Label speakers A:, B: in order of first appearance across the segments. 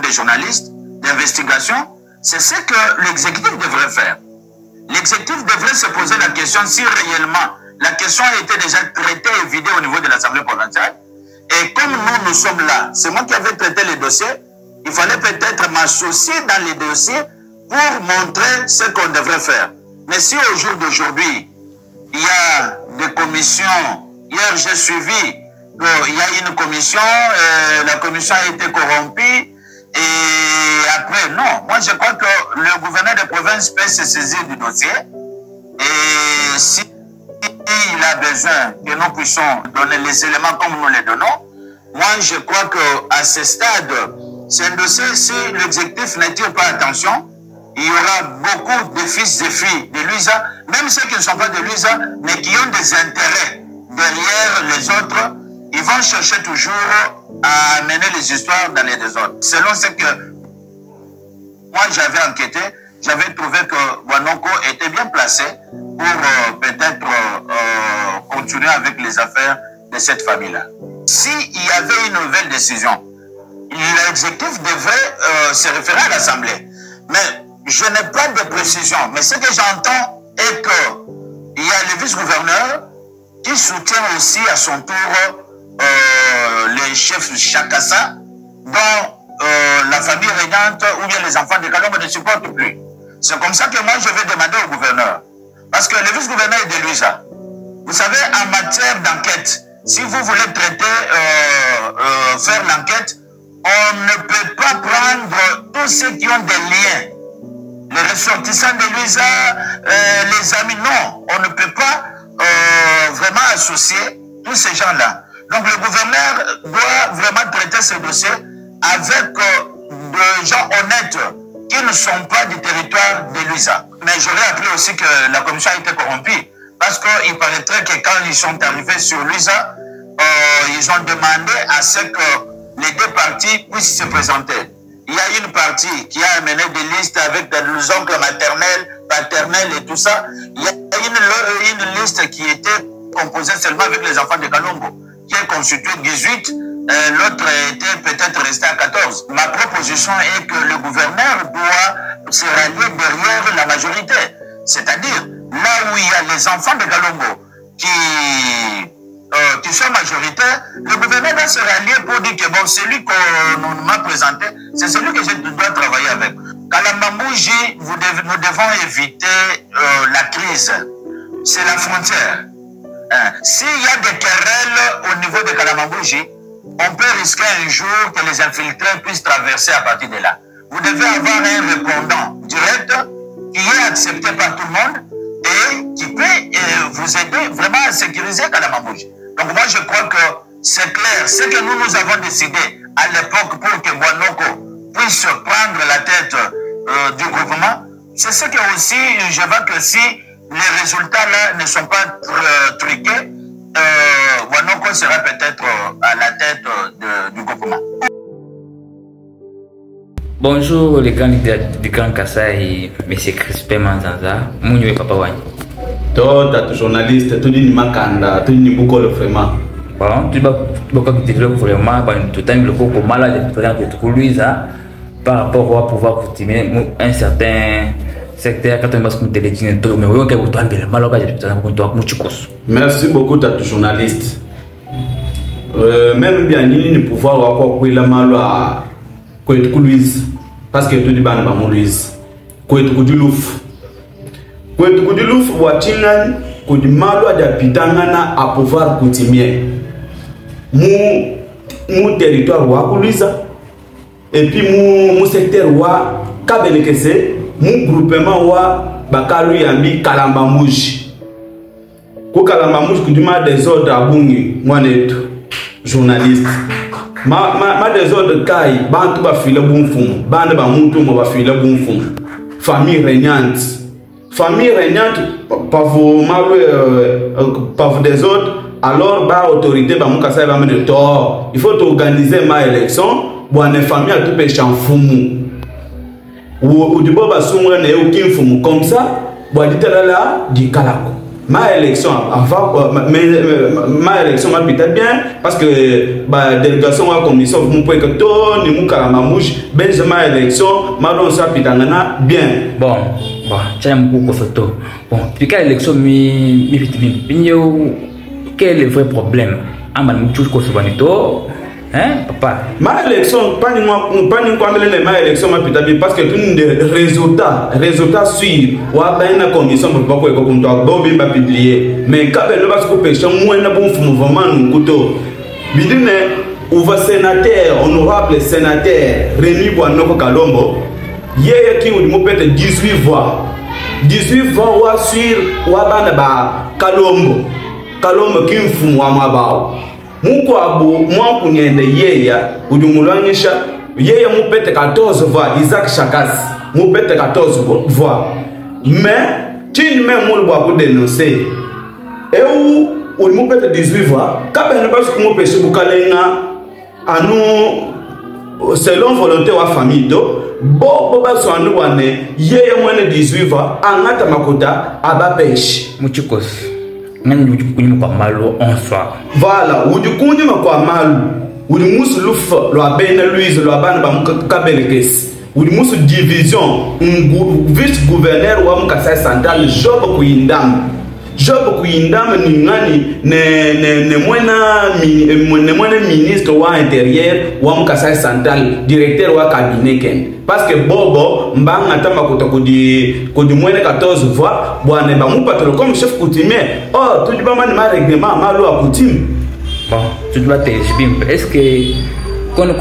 A: des journalistes, d'investigation, c'est ce que l'exécutif devrait faire. L'exécutif devrait se poser la question si réellement la question a été déjà traitée et vidée au niveau de l'Assemblée provinciale. Et comme nous sommes là, c'est moi qui avais traité les dossiers, il fallait peut-être m'associer dans les dossiers pour montrer ce qu'on devrait faire. Mais si au jour d'aujourd'hui, il y a des commissions, hier j'ai suivi, il y a une commission, la commission a été corrompue, et après, non, moi je crois que le gouverneur de province peut se saisir du dossier, et si il a besoin que nous puissions donner les éléments comme nous les donnons, moi je crois qu'à ce stade, c'est un dossier, si l'exécutif ne tire pas attention, il y aura beaucoup de fils et filles de Luiza, même ceux qui ne sont pas de Luiza, mais qui ont des intérêts derrière les autres, ils vont chercher toujours à amener les histoires dans les désordres. Selon ce que moi j'avais enquêté, j'avais trouvé que Wanoko était bien placé pour peut-être continuer avec les affaires de cette famille-là. S'il y avait une nouvelle décision, l'exécutif devrait se référer à l'Assemblée. Mais je n'ai pas de précision. Mais ce que j'entends est qu'il y a le vice-gouverneur qui soutient aussi à son tour les chefs Chakassa, dont la famille régnante ou bien les enfants de Kalongo ne supportent plus. C'est comme ça que moi je vais demander au gouverneur. Parce que le vice-gouverneur est de Luiza. Vous savez, en matière d'enquête, si vous voulez traiter, faire l'enquête, on ne peut pas prendre tous ceux qui ont des liens. Les ressortissants de Luiza, les amis, non. On ne peut pas vraiment associer tous ces gens-là. Donc le gouverneur doit vraiment traiter ce dossier avec des gens honnêtes qui ne sont pas du territoire de Luiza. Mais j'aurais appris aussi que la commission a été corrompue. Parce qu'il paraîtrait que quand ils sont arrivés sur Luiza, ils ont demandé à ce que les deux partis puissent se présenter. Il y a une partie qui a amené des listes avec des oncles maternels, paternels et tout ça. Il y a une liste qui était composée seulement avec les enfants de Kalongo, qui est constituée de 18. L'autre était peut-être resté à 14. Ma proposition est que le gouverneur doit se rallier derrière la majorité. C'est-à-dire, là où il y a les enfants de Kalongo qui sont majoritaires, le gouverneur doit se rallier pour dire que bon, celui qu'on m'a présenté, c'est celui que je dois travailler avec. Kalambambouji, nous devons éviter la crise. C'est la frontière. S'il y a des querelles au niveau de Kalambambouji, on peut risquer un jour que les infiltrés puissent traverser à partir de là. Vous devez avoir un répondant direct qui est accepté par tout le monde et qui peut vous aider vraiment à sécuriser Kalambambouji. Donc moi je crois que c'est clair, ce que nous avons décidé à l'époque pour que Wanoko puisse prendre la tête du gouvernement, c'est ce que aussi je vois que si les résultats là ne sont pas truqués, Wanoko sera peut-être à la tête du gouvernement.
B: Bonjour les candidats du Grand Kassai, M. Crispin Manzanza, Mounio Papa Wani.
C: Toi, tu es journaliste, tu dis Makanda, tu dis beaucoup vraiment.
B: Bon, tu vas développer vraiment, tout le temps, le coco malade de Luiza par rapport à pouvoir continuer un certain secteur quand on va se mettre les dîners, mais oui, on peut aller mal Merci
C: beaucoup, tu es journaliste. Même bien, il ne pouvoir avoir la mal à Luiza parce que tu dis ban ba Luiza. Kwetu du louf. Kwetu du louf watingan ko di malo da pitangana à pouvoir continuer. Mu territoire wa Luiza et puis mu secteur wa Kabelekese, mu groupement wa bakalu yambi Kalambambouji. Ko Kalambambouji ko di ma désordre abungi mwanetu journaliste. Ma désordre kai bantu ba file bonfum, bande ba muntu mo ba file bonfum. Famille régnante. Famille régnante par vos par vos désordres, alors ba autorité ba mukasa ba me tort. Il faut organiser ma élection, bonne famille a tout péché en fumu. Ou du boba sumra ne aucun fumu comme ça, boa dit là di kalako. ma élection avant ma élection m'a peut-être bien parce que bah délégation à commission vous pouvez que tout ni mukala mamouche Benjamin élection ma don ça pitangana bien
B: bon tiens beaucoup photo bon puis quelle élection mi quel est le vrai problème amal muchul ko sobanito hein papa
C: ma élection pas ni quoi ma élection ma peut-être bien parce que tout des résultats suivent wa ba na commission pour pas ko comme toi bobi ba publier mais quand le bas ko pétion moi na bon mouvement n'kuto bidine ouva sénateur honorable sénateur Rémi Boanoko Kalombo yeye ki mo peut-être 18 voix wa sur wa bana ba Kalombo ki mfumu wa mabao muko abu mwa kunyende yeya udumulanyisha yeya mupete 14 voix Isaac Chakas mupete 14 voix mais tini même mo lwa ko dénoncer et où mupete 18 voix kabene basu ko mupese bukalenga anu selon volonté wa famille do bo basu andu wane yeya mwene 18 voix angata makuta abapeshe
B: muchikos nani ujukunyi kwa malo en soi
C: voilà ujukunyi kwa malo ulimusu lufa lo abena Louise lo abana ba mukabelekesi ulimusu division vice gouverneur wa mukasa central Job Kuyindam ni ngani ne mwena ministre wa intérieur wa mukasa central directeur wa cabinet ken parce que bobo mbanga tama kodi mwene 14 voix bwana ba mupatro comme chef coutumier oh tu dis pas man ma règlement ma loi coutume
B: bon tu dois te est-ce que quand on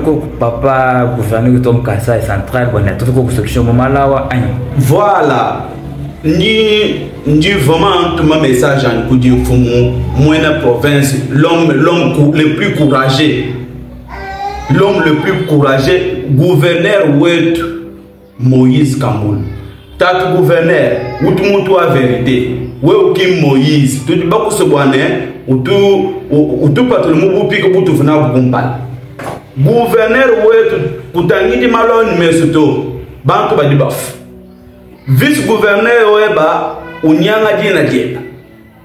B: comme papa gouverneur Tom Kassa central bwana tout ko solution malawa
C: voilà ni vraiment tout ma message en coup de fumu moyenne province l'homme le plus courageux gouverneur Wet Moïse Kamboul tat gouverneur mutu a vérité we uki Moïse tu dis ba ko se bwana utu patron mu bupika butu vuna bukumpala gouverneur Wet kutangidi malone mesuto bantu ba dibaf vice gouverneur weba unyanga dina diepa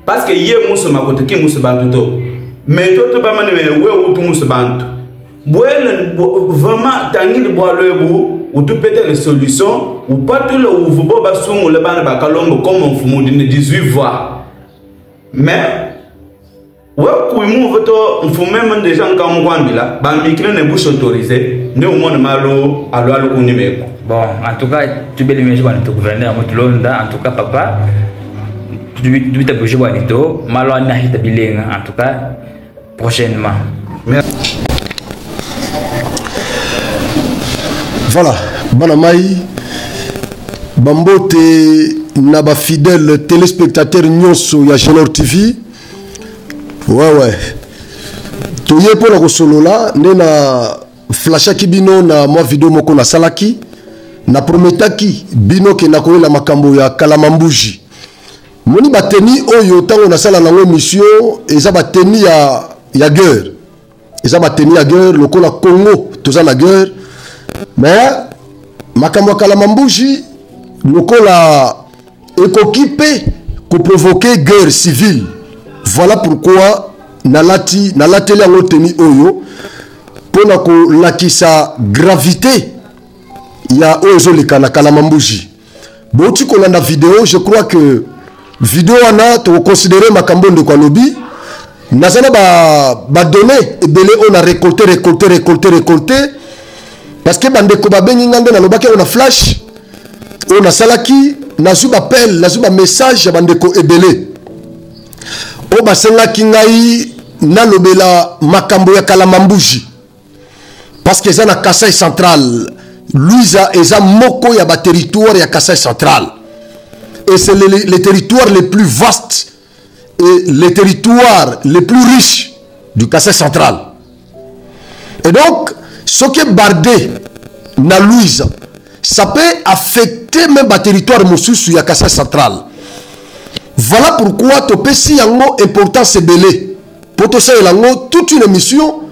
C: parce que ye musu makoto ki musu bantu to mais to ba mane we utu musu bantu bwele vraiment tangili bwalebu utu pete les solutions ou pas tout le ouvubo ba sungu le bana ba Kalombo comme mfumu de 18 voix mais ouais kuimu voto mfumu même des gens comme kwambila ba micro ne bouche autorisé ne au monde malo alo kunimeko.
B: Bon, en tout cas, tu peux l'imaginer quand tu gouverneur, en tout cas, papa, tu peux bouger bonito, malo n'ahita bilingue, en tout cas, prochainement.
D: Merci. Voilà, Banamaï, Bambote, Naba fidèle téléspectateur Nyonso, ya Genor TV. Ouais. Toye pour la solo là, nena flashaki bino na moi vidéo moko na salaki. Na prometaki bino ke na koyela makambo ya Kalamambuji moni bateni oyo tango na sala na mission eza bateni ya guerre eza bateni ya guerre lokola Congo toza na guerre mais makambo ya Kalamambuji lokola ekokipe ko provoquer guerre civile voilà pourquoi nalati yango teni oyo pona ko lakisa gravité il y a Ozo le Kalamambuji. Boti kolanda vidéo, je crois que vidéo ana to considérer makambo de Kwalobi. Nazana ba donner et belé on a récolté parce que bande ko ba bengingande na lobaki on a flash on a salaki nazu ba appel nazu ba message bande ko ebelé. O ba senga kingai na lobela makambo ya Kalamambuji parce que ça na Kassai central. Louisa eza moko ya ba territoire ya Kassai central et c'est les territoires les plus vastes et les territoires les plus riches du Kassai central. Et donc ce qui est bardé na Louisa ça peut affecter même ba territoire mosusu ya Kassai central. Voilà pourquoi to pesi yango importance belé pour to ça yango toute une émission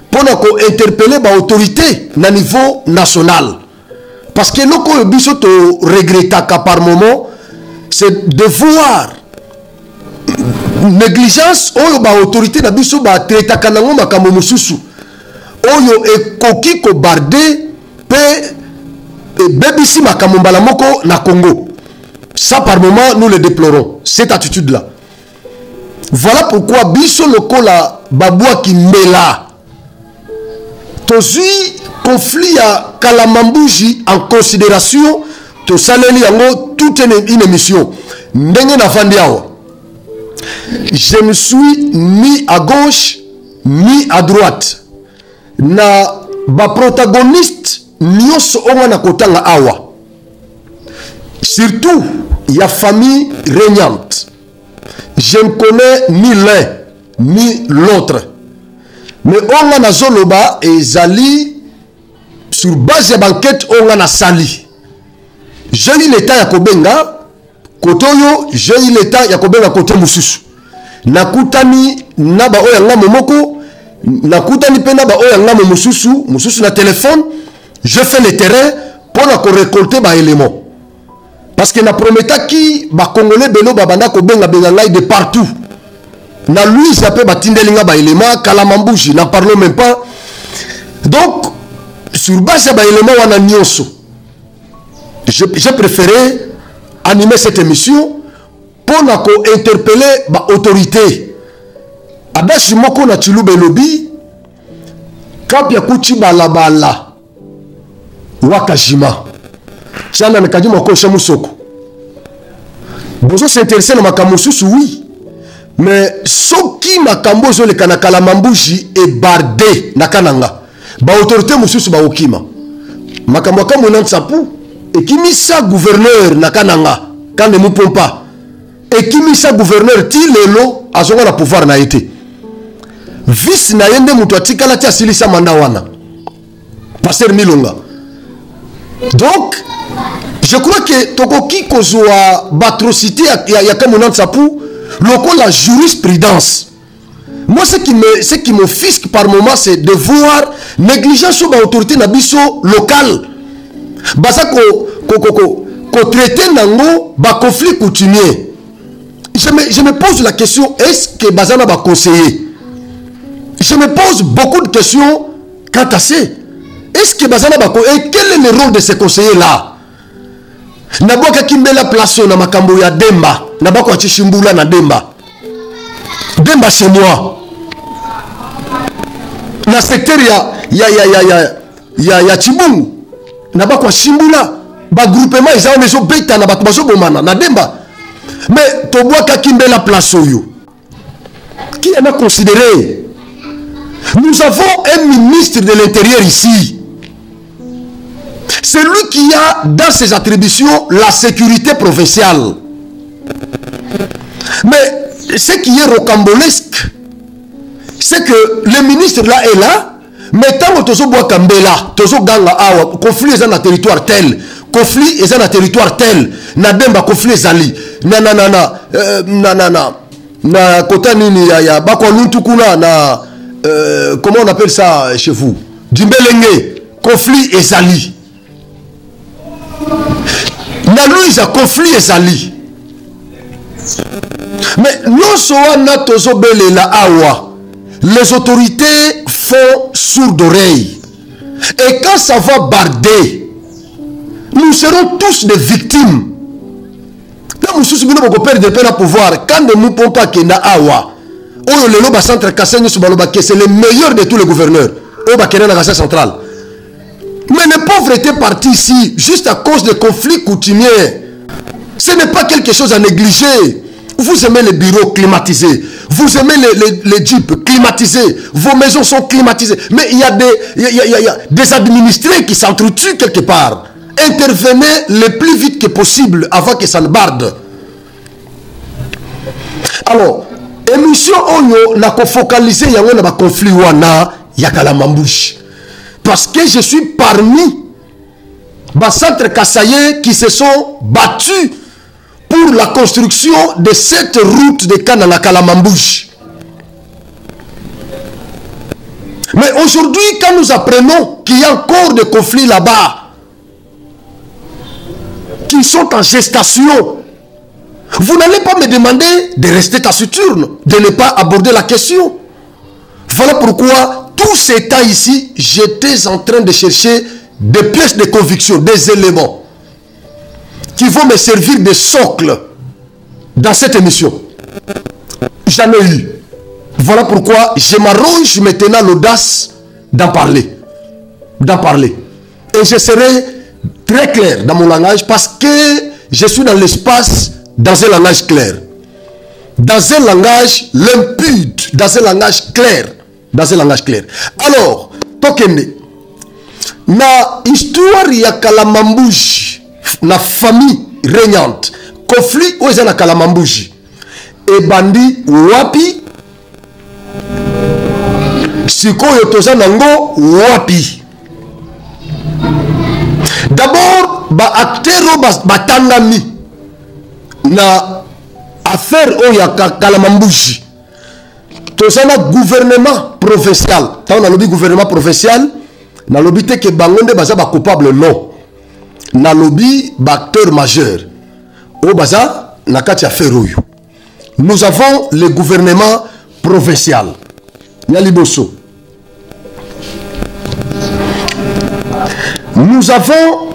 D: pour interpeller l'autorité à niveau national. Parce que nous, biso to regrettons par moment, c'est de voir négligence oyo ba autorité na biso ba traitaka nango makambo mosusu oyo ekoki ko barder pe bebisi makambo mbala moko na Congo. Ça par moment nous le déplorons, cette attitude là. Voilà pourquoi biso lokola babwa kimbela tozui conflit à Kalamambuji en considération to saleli yango toute une émission ndenge na fandi awa. Je ne suis ni à gauche ni à droite na ba protagoniste nyonso onga na kotanga awa, surtout il y a famille régnante. Je ne connais ni l'un ni l'autre, mais onga na zoloba ezali sur base de banquette onga na sali. J'ai eu l'état ya kobenga kotoyo, j'ai eu l'état ya kobenga kote mususu. Nakutani na ba oya ngamo moko, nakutani pe na ba oya ngamo mususu, mususu na téléphone, je fais le terrain pour la récolter ba éléments. Parce que na prometa ki ba congolais belo babanda kobenga benga ngai de partout. Na lui jappé ba tindelinga ba éléments Kalamambuji, n'en parlons même pas. Donc sur base ba éléments wana nyonso, j'ai préféré animer cette émission pour interpeller ba autorité. Adashi moko na chilube lobby kapya kuchi balabala wakajima chana na kajima ko shamusoko. Bozo s'intéresser na makambo susu oui, mais soki makambo zo le kana Kalamambuji e bardé na kananga ba autorité mususu ba okima makambo kamo na tsapu ekimisa gouverneur na kananga kande mupompa ekimisa gouverneur ti lelo azonga na pouvoir na été vice na yende mutu atikala ti asilisa manda wana Pasteur Milonga. Donc je crois que tokoki kozwa batrocité ya kamona tsapu loko la jurisprudence. Moi ce qui m'offusque par moment c'est de voir négligence sur l'autorité na biso locale. Basa ko traiter nango ba conflit coutumier. Je me pose la question, est-ce que bazana ba conseiller? Je me pose beaucoup de questions quant à ça. Est-ce que bazana ba et quel est le rôle de ces conseillers là? Naboka kimbela place na makambo ya Demba, nabako achichimbula na Demba. Demba chez moi. Na secteur ya Chibungu. Nabako chimbula ba groupement ils ont meso beta na bato bazo bomana na Demba. Mais toboka kimbela place oyo. Qui en a considéré? Nous avons un ministre de l'Intérieur ici. C'est lui qui a dans ses attributions la sécurité provinciale. Mais ce qui est rocambolesque, c'est que le ministre là est là, mais tant que tozo bois kambela, tozo ganga awa, conflit est dans le territoire tel, conflit est dans le territoire tel, na Demba conflit ezali, na kota nini ya bako luntukuna na comment on appelle ça chez vous? Dimbelenge, conflit ezali. Na Louisa conflit ezali. Mais non seulement tozo belela awa, les autorités font sourde oreille. Et quand ça va barder, nous serons tous des victimes. Quand nous sommes perdre le pouvoir, quand nous ne pouvons pas que na awa, oh le loba centre Kassenyo Subaloba, c'est le meilleur de tous les gouverneurs. Oh ba kena na Kassa centrale. Mais les pauvretés parties ici, juste à cause des conflits coutumiers, ce n'est pas quelque chose à négliger. Vous aimez les bureaux climatisés, vous aimez les jeeps climatisés, vos maisons sont climatisées. Mais il y a des administrés qui s'entretuent quelque part. Intervenez le plus vite que possible avant que ça ne barde. Alors, émission Oyo n'a qu'à focaliser sur le conflit wana ya Kalamambuji. Parce que je suis parmi les centres Kassaye qui se sont battus pour la construction de cette route de Kanana Kalamambuji. Mais aujourd'hui, quand nous apprenons qu'il y a encore des conflits là-bas, qui sont en gestation, Vous n'allez pas me demander de rester taciturne, de ne pas aborder la question. Voilà pourquoi, tout ce temps ici, j'étais en train de chercher des pièces de conviction, des éléments qui vont me servir de socle dans cette émission. J'en ai eu. Voilà pourquoi je m'arroge maintenant l'audace d'en parler. Et je serai très clair dans mon langage parce que je suis dans l'espace, dans un langage clair. Dans un langage limpide, dans un langage clair. Alors, Tokende, na histoire ya Kalamambuji, na famille régnante, conflit où est na Kalamambuji, et bandi wapi, sikoyo toza nango wapi. D'abord, ba actero batangami na affaire oya Kalamambuji. Toza na gouvernement provincial. Tant on a lobby gouvernement provincial, na lobby te ke bangonde baza ba coupable non. Na lobby ba acteur majeur. O baza na kati affaire oyo. Nous avons le gouvernement provincial. Yaliboso. Nous avons,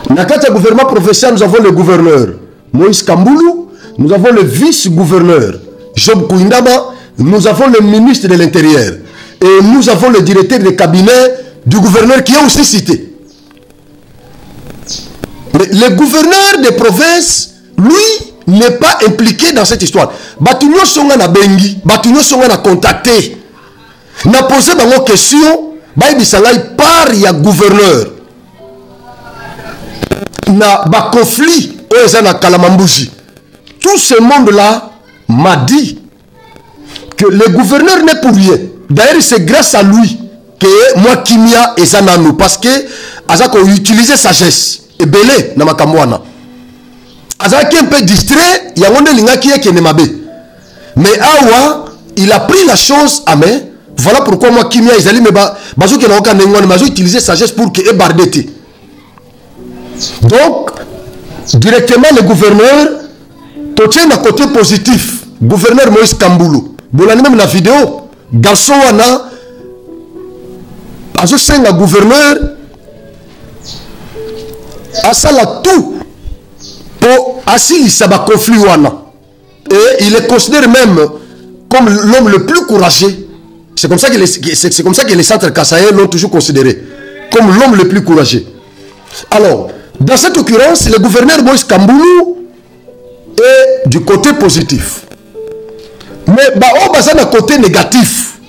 D: dans le gouvernement provincial, nous avons le gouverneur Moïse Kamboulou, nous avons le vice-gouverneur Job Kouindaba, nous avons le ministre de l'Intérieur et nous avons le directeur de cabinet du gouverneur qui est aussi cité. Mais le gouverneur des provinces, lui, n'est pas impliqué dans cette histoire. Batunyo Songa na bengi, Batunyo Songa na contacté, n'a posé une question, Baïbisangaï par ya gouverneur. Na ba conflit na Kalamambuji. Tout ce monde-là m'a dit que le gouverneur n'est pour rien. D'ailleurs, c'est grâce à lui que moi, Kimia et Zanano, parce que Azako utilisait sagesse et belé na makamwana. Azaki un peu distrait, il y a un linga qui est kenemabe. Mais Awa, il a pris la chose à main. Voilà pourquoi moi, Kimia, ils allaient me bazo qui n'a aucun nengon, mais utiliser sagesse pour que ébardete. Donc, directement le gouverneur, tout tient d'un côté positif. Gouverneur Moïse Kamboulou. Vous l'avez même la vidéo. Garçon wana, bazo senga gouverneur, a ça la tout pour assis saba conflit wana. Et il est considéré même comme l'homme le plus courageux. C'est comme ça que les centres kassaïens l'ont toujours considéré comme l'homme le plus courageux. Alors, dans cette occurrence, le gouverneur Moïse Kamboulou est du côté positif. Mais au bazar côté négatif,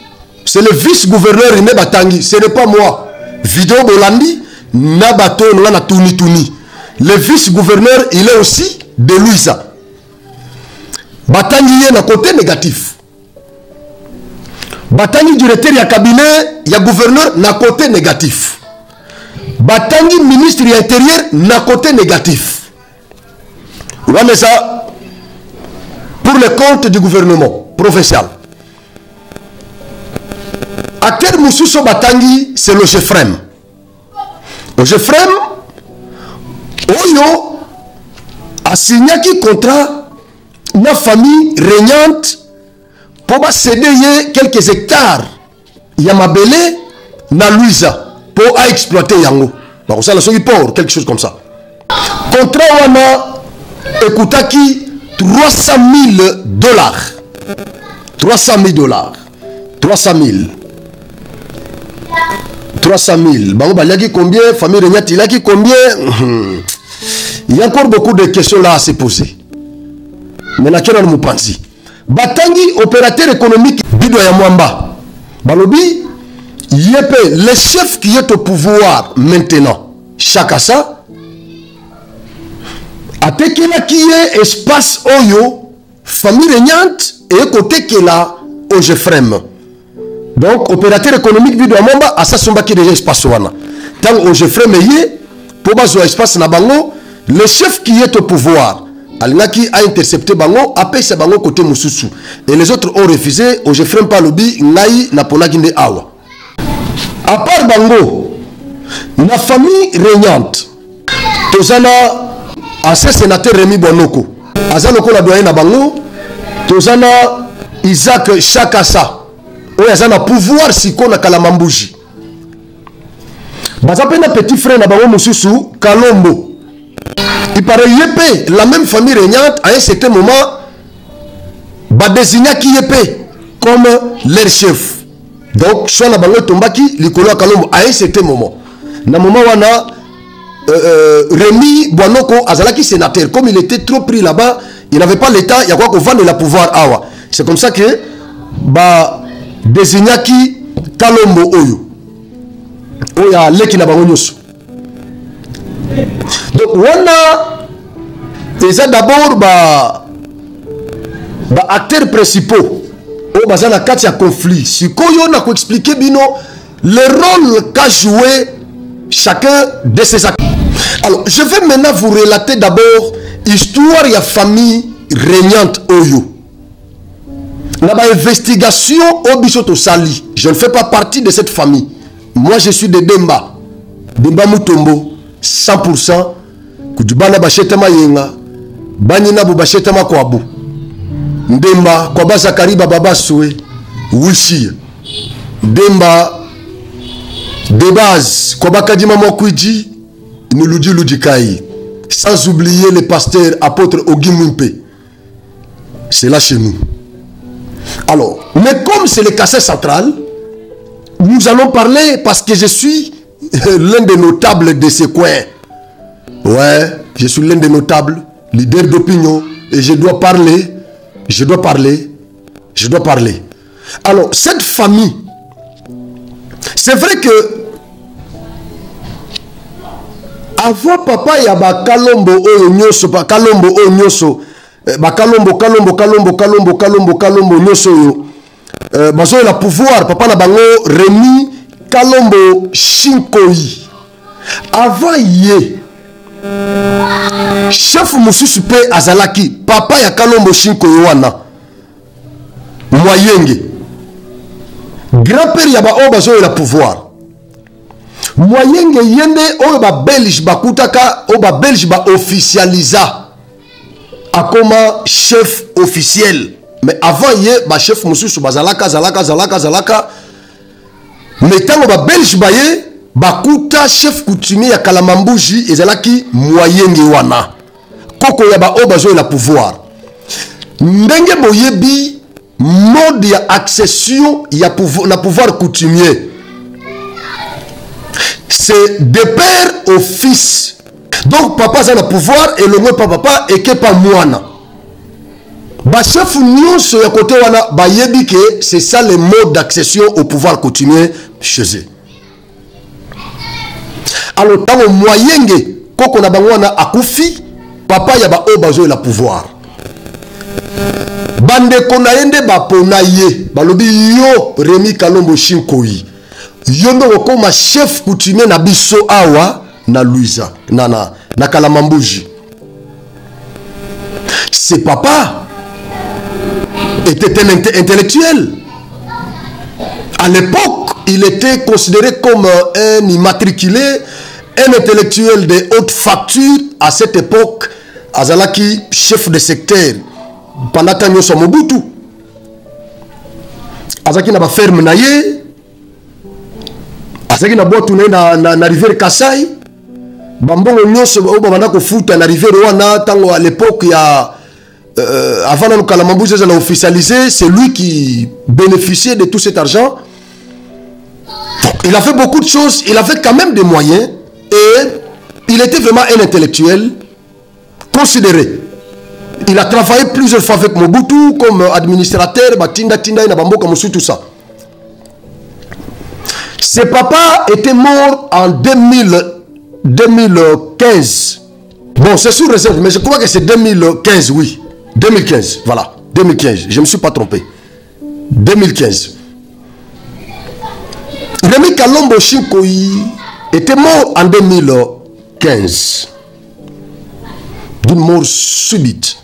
D: c'est le vice-gouverneur René Batangi, ce n'est pas moi. Vidéo Bolandi, Nabato, Nana Touni Touni. Le vice-gouverneur, il est aussi de Louisa. Batangi est dans côté négatif. Batangi directeur du cabinet, il y a gouverneur dans côté négatif. Batangi ministre de l'Intérieur n'a côté négatif. Vous voyez ça pour le compte du gouvernement provincial. Acteur Moussousso Batangi, c'est le Jefrem. Le Jefrem, Oyo a signé un contrat une famille régnante pour céder quelques hectares. Yamabele na Louisa. Pour exploiter Yango. Donc ça, c'est port, quelque chose comme ça. Contrat wana ekutaki 300 000 dollars. 300 000 dollars. 300 000. 300 000. Bango baliaki combien? Famille Regnat, il a qui combien? Il y a encore beaucoup de questions là à se poser. Mais na kena mupanzi. Batangi, opérateur économique, Bido ya Mwamba. Balobi, Yépe, le chef qui est au pouvoir maintenant, Chakassa, a tekela qui est espace Oyo, famille régnante, et côté qui est là, au Jefrem. Donc, opérateur économique Bido Amamba, à sa somba qui est déjà espace Wana. Tant au Jefrem est, pour bazo espace Nabango, le chef qui est au pouvoir, Alingaki a intercepté Bango, a payé sa Bango côté Moussoussou. Et les autres ont refusé, au Jefrem pas lobby, Ngai, Napona Ginde Awa. À part Bango, la famille régnante, Tozana, ancien sénateur Rémi Bonoko, aza lokola doyen na bango toza na Isaac Chakasa oyo aza na pouvoir siko na Kalamambuji baza pe na petit frère na bango mosusu Kalombo il paraît yepé la même famille régnante à un certain moment ba désigna qui yepé comme leur chef donc soit na bango tombaki likolo ya Kalombo à un certain moment na moment wana Rémi Boanoko azalaki sénateur comme il était trop pris là-bas il n'avait pas l'état il y a quoi qu'on vende le pouvoir awa c'est comme ça que ba désigna qui Kalombo oyo oya leki na bango nyonso donc wana eza d'abord ba acteurs principaux oyo baza na kati ya conflit sikoyo na koexpliquer bino le rôle qu'a joué chacun de ces acteurs. Alors je vais maintenant vous relater d'abord histoire ya famille régnante oyo na ba investigation au biso to sali. Je ne fais pas partie de cette famille. Moi je suis de Demba Mutombo 100%. Kujibana bashetama yenga banyina bu bashetama kwabu Demba kwa basa kariba baba soué wishi Demba de base kwa bakadima mokwiji Nuludi Ludikai, sans oublier le pasteur apôtre Ogimumpe. C'est là chez nous. Alors, mais comme c'est le cassette central, nous allons parler parce que je suis l'un des notables de ce coin. Ouais, je suis l'un des notables, leader d'opinion, et je dois parler, je dois parler. Alors, cette famille, c'est vrai que avant papa ya ba Kalombo oyo nyoso ba Kalombo oyo nyoso ba Kalombo nyoso yo bazo la pouvoir papa na bango Rémi Kalombo Shinkoi avant ye chef mususu pe azalaki papa ya Kalombo Shinkoi wana Moyenge grand-père ya ba o bazo la pouvoir Moyenge yende oyo ba belge bakutaka o ba belge ba officialisa akoma chef officiel mais avant ye ba chef mususu bazalaka mais tango ba belge ba ye bakuta chef coutumier ya Kalamambuji ezalaki Moyenge wana koko ya ba o bazo la pouvoir ndenge boyebi mode ya accession ya pouvoir coutumier c'est de père au fils. Donc papa a le pouvoir et le mot papa et que pas moana. Ba chef nyonso ya côté wana ba yebi que c'est ça le mode d'accession au pouvoir coutumier chez eux. Alors tango Moyenge koko na bango wana akufi papa ya ba o bazo la pouvoir. Bande konayende ba ponaye balobi yo Rémi Kalombo Shinkoi. Yondo comme chef coutumier na biso awa na Luisa na Kalamambuji. Ce papa était un intellectuel. À l'époque, il était considéré comme un immatriculé, un intellectuel de haute facture. À cette époque, azalaki chef de secteur pendant Tanyo Somobutu. Azaki na ba ferme na ye. Azaki na botu na rivière Kasai. Bambongo nyonso oba banda ko futa na rivière wana tango à l'époque il y a avant que Kalamambuji l'a officialisé, c'est lui qui bénéficiait de tout cet argent. Donc, il a fait beaucoup de choses, il avait quand même des moyens et il était vraiment un intellectuel considéré. Il a travaillé plusieurs fois avec Mobutu comme administrateur, Tinda et Nabambo comme tout ça. Ses papas étaient morts en 2015. Bon, c'est sur réserve, mais je crois que c'est 2015, oui. 2015, voilà. 2015, je ne me suis pas trompé. 2015. Rémi Kalombo Shinkoi était mort en 2015. D'une mort subite.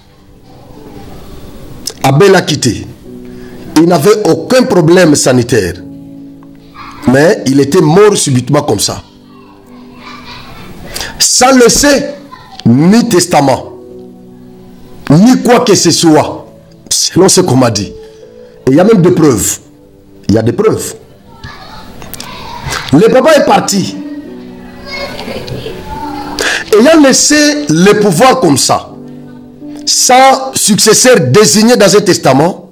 D: Abel a quitté. Il n'avait aucun problème sanitaire. Mais il était mort subitement comme ça. Sans laisser ni testament, ni quoi que ce soit, selon ce qu'on m'a dit. Et il y a même des preuves. Il y a des preuves. Le papa est parti. Ayant laissé le pouvoir comme ça, sans successeur désigné dans un testament,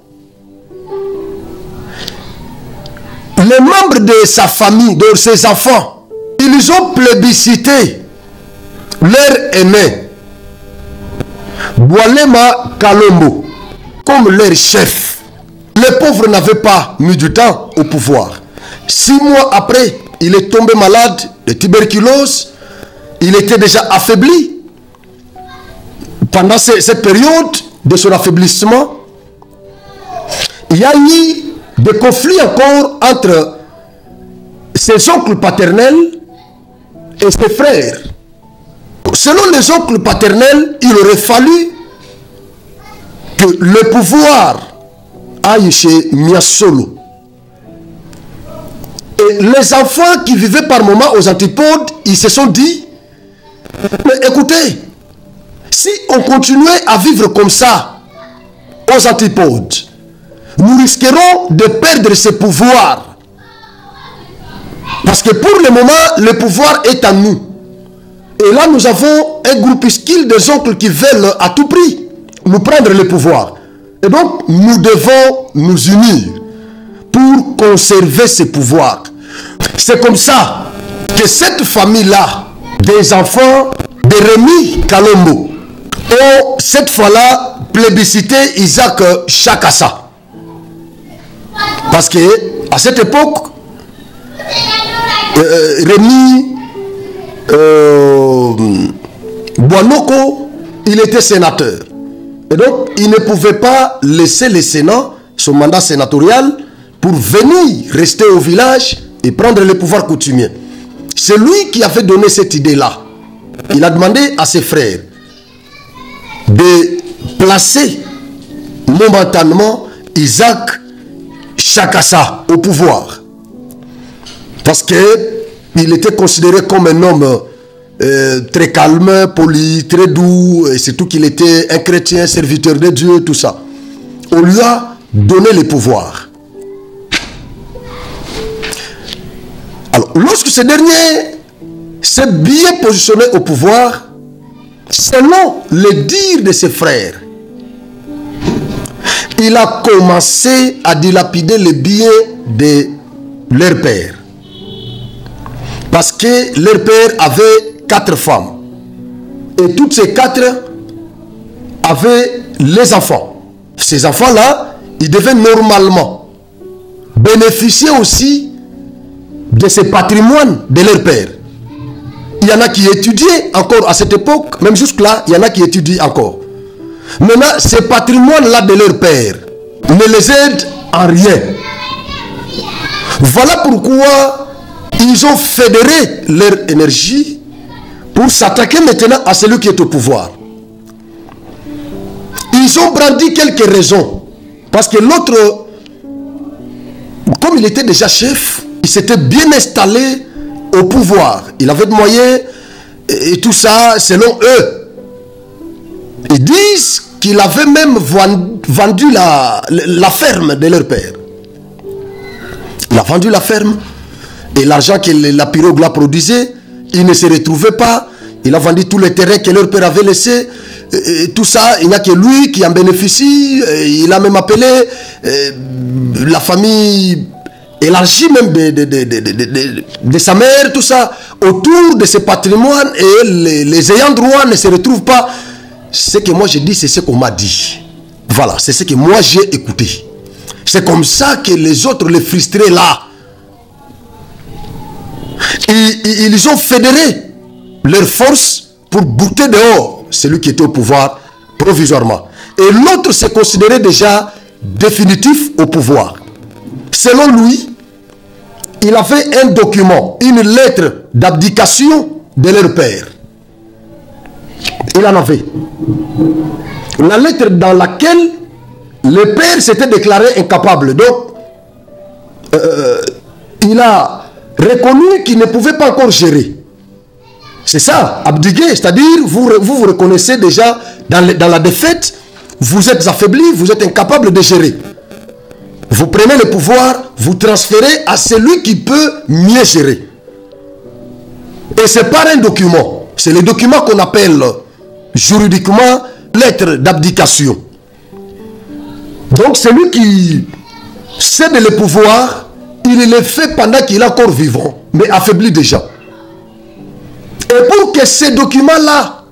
D: les membres de sa famille, de ses enfants, ils ont plébiscité leur aîné, Boualema Kalombo, comme leur chef. Les pauvres n'avaient pas mis du temps au pouvoir. 6 mois après, il est tombé malade de tuberculose. Il était déjà affaibli. Pendant cette période de son affaiblissement, il y a eu des conflits encore entre ses oncles paternels et ses frères. Selon les oncles paternels, il aurait fallu que le pouvoir aille chez Miasolo. Et les enfants qui vivaient par moments aux antipodes, ils se sont dit, mais écoutez, si on continuait à vivre comme ça aux antipodes, nous risquerons de perdre ce pouvoir. Parce que pour le moment, le pouvoir est à nous. Et là, nous avons un groupuscule des oncles qui veulent à tout prix nous prendre le pouvoir. Et donc, nous devons nous unir pour conserver ce pouvoir. C'est comme ça que cette famille-là, des enfants de Rémi Kalombo, ont cette fois-là plébiscité Isaac Chakassa. Parce que à cette époque, Rémi Boanoko, il était sénateur. Et donc, il ne pouvait pas laisser le Sénat, son mandat sénatorial, pour venir rester au village et prendre le pouvoir coutumier. C'est lui qui avait donné cette idée-là. Il a demandé à ses frères de placer momentanément Isaac Chakassa au pouvoir. Parce qu'il était considéré comme un homme très calme, poli, très doux, et surtout qu'il était un chrétien, serviteur de Dieu, tout ça. On lui a donné le pouvoir. Alors, lorsque ce dernier s'est bien positionné au pouvoir, selon le dire de ses frères, il a commencé à dilapider les biens de leur père. Parce que leur père avait 4 femmes. Et toutes ces 4 avaient les enfants. Ces enfants-là, ils devaient normalement bénéficier aussi de ce patrimoine de leur père. Il y en a qui étudiaient encore à cette époque, même jusque-là, il y en a qui étudient encore. Maintenant, ce patrimoine-là de leur père ne les aide en rien. Voilà pourquoi ils ont fédéré leur énergie pour s'attaquer maintenant à celui qui est au pouvoir. Ils ont brandi quelques raisons. Parce que l'autre, comme il était déjà chef, il s'était bien installé au pouvoir. Il avait de moyens et tout ça, selon eux. Ils disent qu'il avait même vendu la ferme de leur père. Il a vendu la ferme et l'argent que la pirogue la produisait, il ne se retrouvait pas. Il a vendu tous les terrains que leur père avait laissés. Et tout ça, il n'y a que lui qui en bénéficie. Il a même appelé la famille élargie même de sa mère, tout ça, autour de ce patrimoine, et les ayants droit ne se retrouvent pas. Ce que moi j'ai dit, c'est ce qu'on m'a dit. Voilà, c'est ce que moi j'ai écouté. C'est comme ça que les autres, les frustrés là, ils ont fédéré leurs forces pour bouter dehors celui qui était au pouvoir provisoirement. Et l'autre s'est considéré déjà définitif au pouvoir. Selon lui, il avait un document, une lettre d'abdication de leur père. Il en avait. La lettre dans laquelle le père s'était déclaré incapable. Donc, il a reconnu qu'il ne pouvait pas encore gérer. C'est ça, abdiquer, c'est-à-dire vous reconnaissez déjà dans la défaite vous êtes affaibli, vous êtes incapable de gérer. Vous prenez le pouvoir, vous transférez à celui qui peut mieux gérer. Et c'est par un document. C'est le document qu'on appelle juridiquement lettre d'abdication. Donc celui qui cède le pouvoir, il le fait pendant qu'il est encore vivant, mais affaibli déjà. Et pour que ce document-là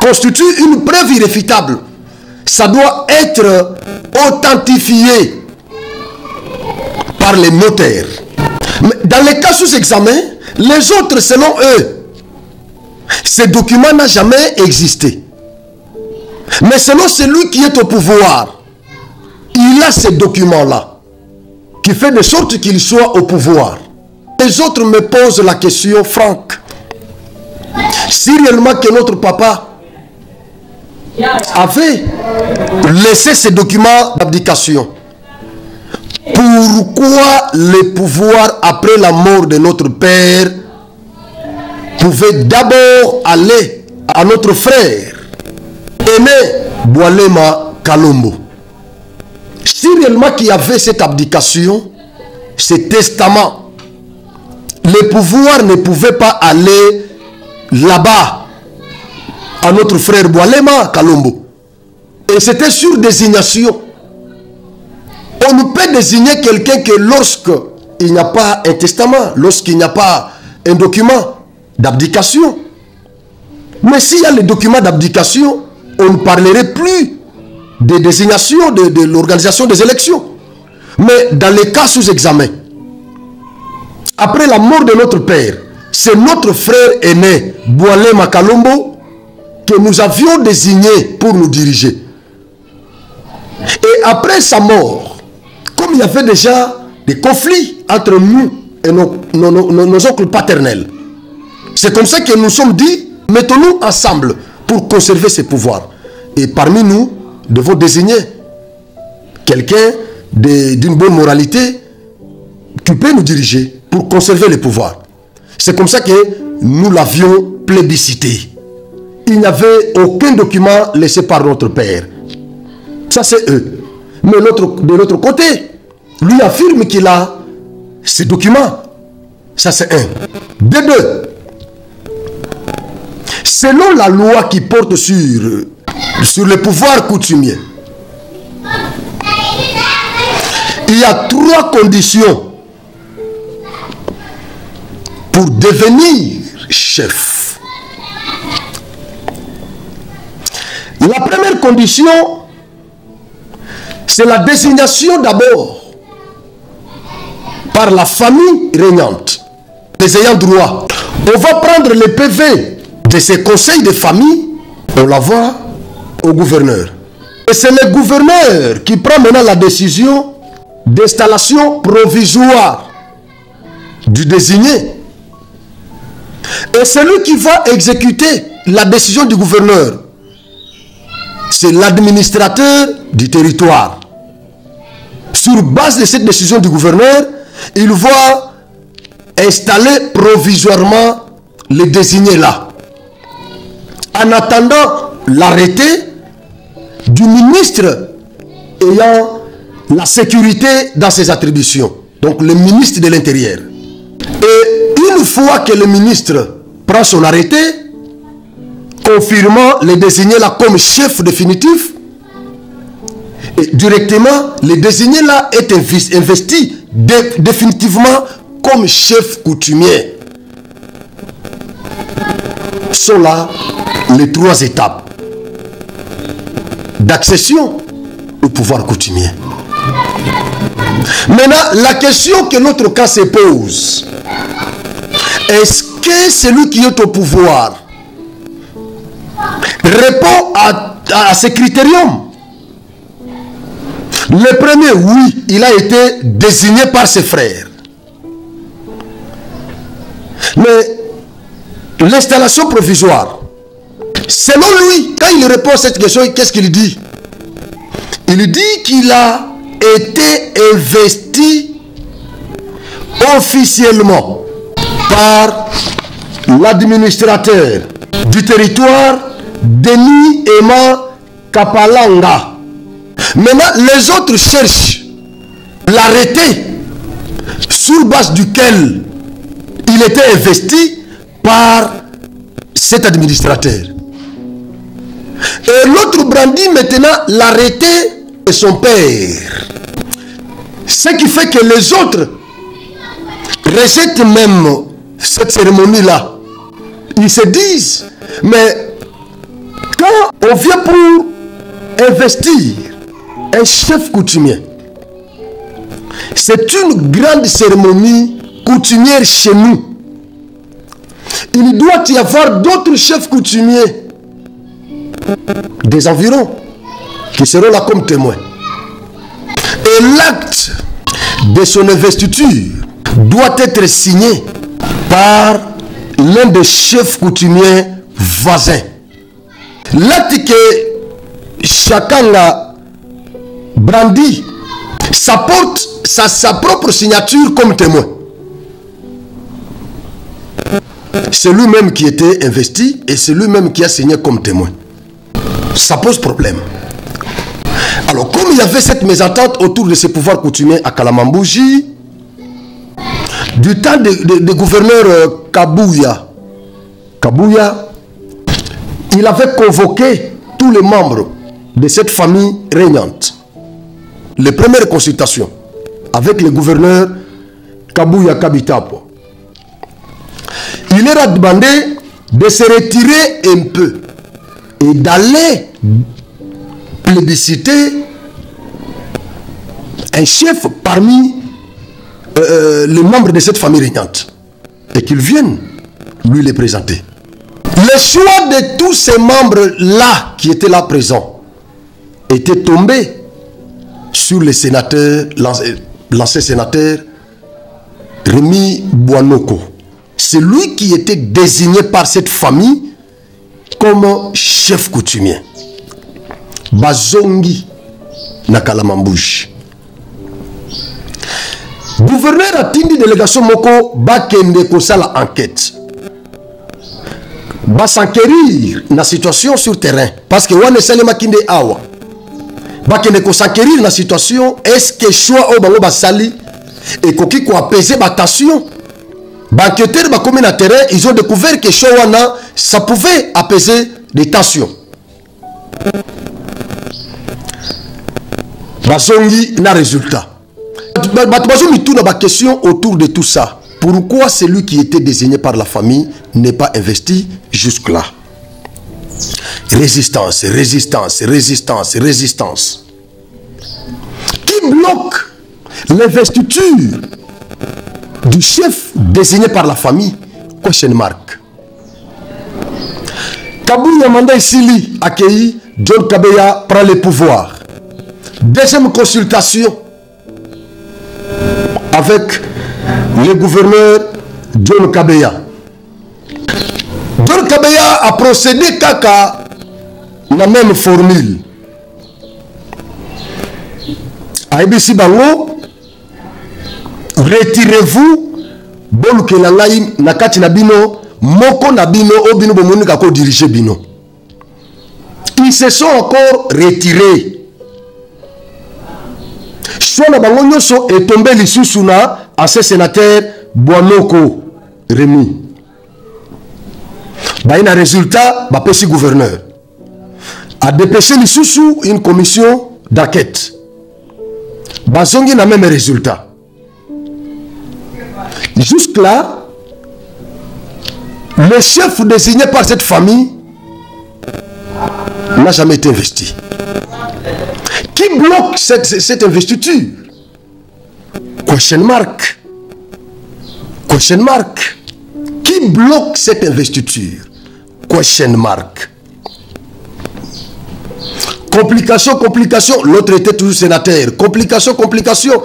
D: constitue une preuve irréfutable, ça doit être authentifié par les notaires. Mais dans les cas sous examen, les autres, selon eux, ce document n'a jamais existé. Mais selon celui qui est au pouvoir, il a ce document-là, qui fait de sorte qu'il soit au pouvoir. Les autres me posent la question, Franck, si réellement que notre papa avait laissé ces documents d'abdication, pourquoi le pouvoir après la mort de notre père pouvait d'abord aller à notre frère aîné Boualema Kalombo? Si réellement qu'il y avait cette abdication, ce testament, le pouvoir ne pouvait pas aller là-bas à notre frère Boualema Kalombo. Et c'était sur désignation. On ne peut désigner quelqu'un que lorsqu'il n'y a pas un testament, lorsqu'il n'y a pas un document d'abdication. Mais s'il y a le document d'abdication, on ne parlerait plus de désignation de l'organisation des élections. Mais dans les cas sous examen, après la mort de notre père, c'est notre frère aîné, Boualema Kalombo, que nous avions désigné pour nous diriger. Et après sa mort, comme il y avait déjà des conflits entre nous et nos oncles paternels, c'est comme ça que nous sommes dit, mettons-nous ensemble pour conserver ces pouvoirs. Et parmi nous, devons désigner quelqu'un d'une bonne moralité qui peut nous diriger pour conserver le pouvoir. C'est comme ça que nous l'avions plébiscité. Il n'y avait aucun document laissé par notre père. Ça, c'est eux. Mais de l'autre côté, lui affirme qu'il a ces documents. Ça, c'est un. De deux, selon la loi qui porte sur le pouvoir coutumier, il y a 3 conditions pour devenir chef. La première condition, c'est la désignation d'abord par la famille régnante, les ayants droit. On va prendre le PV de ces conseils de famille, on l'envoie au gouverneur. Et c'est le gouverneur qui prend maintenant la décision d'installation provisoire du désigné. Et celui qui va exécuter la décision du gouverneur, c'est l'administrateur du territoire. Sur base de cette décision du gouverneur, il va installer provisoirement le désigné là. En attendant l'arrêté du ministre ayant la sécurité dans ses attributions. Donc le ministre de l'Intérieur. Et une fois que le ministre prend son arrêté, confirmant le désigné là comme chef définitif, et directement le désigné là est investi définitivement comme chef coutumier. Sont là les 3 étapes d'accession au pouvoir coutumier. Maintenant, la question que notre cas se pose, est-ce que celui qui est au pouvoir répond à ces critériums? Le premier, oui, il a été désigné par ses frères. Mais l'installation provisoire, selon lui, quand il répond à cette question, qu'est-ce qu'il dit? Il dit qu'il a été investi officiellement par l'administrateur du territoire, Denis Emma Kapalanga. Maintenant, les autres cherchent l'arrêté sur base duquel il était investi par cet administrateur. Et l'autre brandit maintenant l'arrêté de son père. Ce qui fait que les autres rejettent même cette cérémonie-là. Ils se disent, mais quand on vient pour investir un chef coutumier, c'est une grande cérémonie coutumière chez nous. Il doit y avoir d'autres chefs coutumiers des environs qui seront là comme témoins. Et l'acte de son investiture doit être signé par l'un des chefs coutumiers voisins. L'acte que chacun a brandi, ça porte sa propre signature comme témoin. C'est lui-même qui était investi et c'est lui-même qui a signé comme témoin. Ça pose problème. Alors, comme il y avait cette mésentente autour de ces pouvoirs coutumiers à Kalamambouji, du temps des gouverneurs Kabouya, il avait convoqué tous les membres de cette famille régnante. Les premières consultations avec le gouverneur Kabouya Kabitapo. Il leur a demandé de se retirer un peu et d'aller plébisciter un chef parmi les membres de cette famille régnante et qu'ils viennent lui les présenter. Le choix de tous ces membres-là qui étaient là présents était tombé sur le sénateur, l'ancien sénateur Rémi Bouanoko. C'est lui qui était désigné par cette famille comme chef coutumier. Bazongi Nakalamambouche. Gouverneur a tindi délégation Moko Bakende Kosala enquête. Va s'enquérir la situation sur terrain. Parce que Wane Salema Kinde Awa. Bakende Kosakérir la situation. Est-ce que choix au Bango Basali et Koki ko apaiser la tension? Banqueteurs ba commun à terrain, ils ont découvert que Showana, ça pouvait apaiser les tensions. Bazongi n'a résultat. Bazongi mis tout dans ma question autour de tout ça. Pourquoi celui qui était désigné par la famille n'est pas investi jusque-là? Résistance, résistance, résistance, résistance. Qui bloque l'investiture du chef désigné par la famille? Question mark. Kabouya Manda Isili accueilli, John Kabeya prend le pouvoir. Deuxième consultation avec le gouverneur John Kabeya. John Kabeya a procédé kaka la même formule. ABC Bango, retirez-vous, Boluke Langaï, Nakati Nabino, Moko Nabino, Obino Bomonika ko diriger Bino. Ils se sont encore retirés. Soit Bango Nyoso est tombé l'Issoussouna à ce sénateur Bouanoko Rémi. Il y a un résultat, le gouverneur a dépêché l'Issoussou une commission d'enquête. Bazongi n'a même résultat. Jusque-là, le chef désigné par cette famille n'a jamais été investi. Qui bloque cette investiture? Question mark. Question mark. Qui bloque cette investiture? Question mark. Complication, complication. L'autre était toujours sénateur. Complication, complication.